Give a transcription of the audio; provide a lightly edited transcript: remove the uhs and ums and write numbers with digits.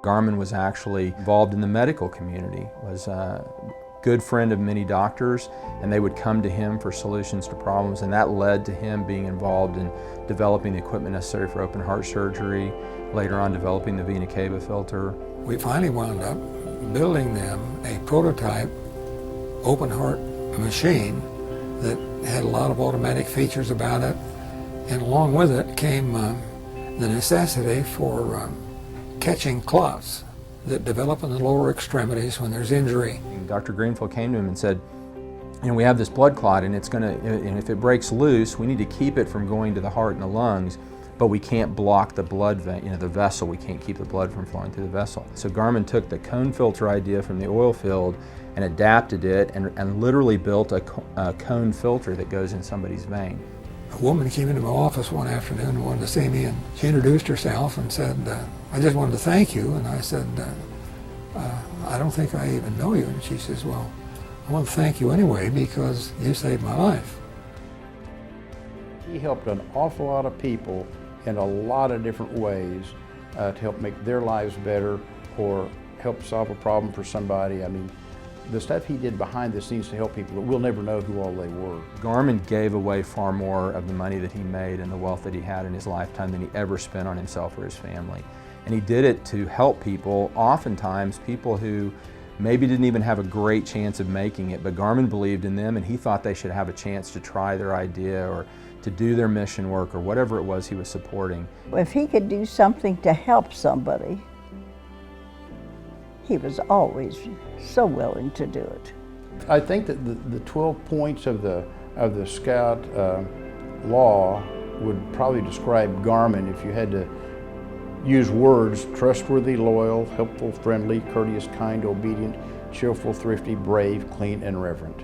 Garman was actually involved in the medical community, was a good friend of many doctors, and they would come to him for solutions to problems, and that led to him being involved in developing the equipment necessary for open heart surgery, later on developing the vena cava filter. We finally wound up building them a prototype open heart machine that had a lot of automatic features about it, and along with it came the necessity for catching clots that develop in the lower extremities when there's injury. Dr. Greenfield came to him and said, you know, we have this blood clot, and and if it breaks loose, we need to keep it from going to the heart and the lungs, but we can't block the blood vein, you know, the vessel. We can't keep the blood from flowing through the vessel. So Garman took the cone filter idea from the oil field and adapted it and literally built a cone filter that goes in somebody's vein. A woman came into my office one afternoon and wanted to see me, and she introduced herself and said, I just wanted to thank you. And I said, I don't think I even know you. And she says, well, I want to thank you anyway because you saved my life. He helped an awful lot of people in a lot of different ways to help make their lives better or help solve a problem for somebody. I mean, the stuff he did behind the scenes to help people, but we'll never know who all they were. Garman gave away far more of the money that he made and the wealth that he had in his lifetime than he ever spent on himself or his family. And he did it to help people, oftentimes people who maybe didn't even have a great chance of making it, but Garman believed in them and he thought they should have a chance to try their idea or to do their mission work or whatever it was he was supporting. If he could do something to help somebody, he was always so willing to do it. I think that the 12 points of the Scout law would probably describe Garman if you had to use words: trustworthy, loyal, helpful, friendly, courteous, kind, obedient, cheerful, thrifty, brave, clean, and reverent.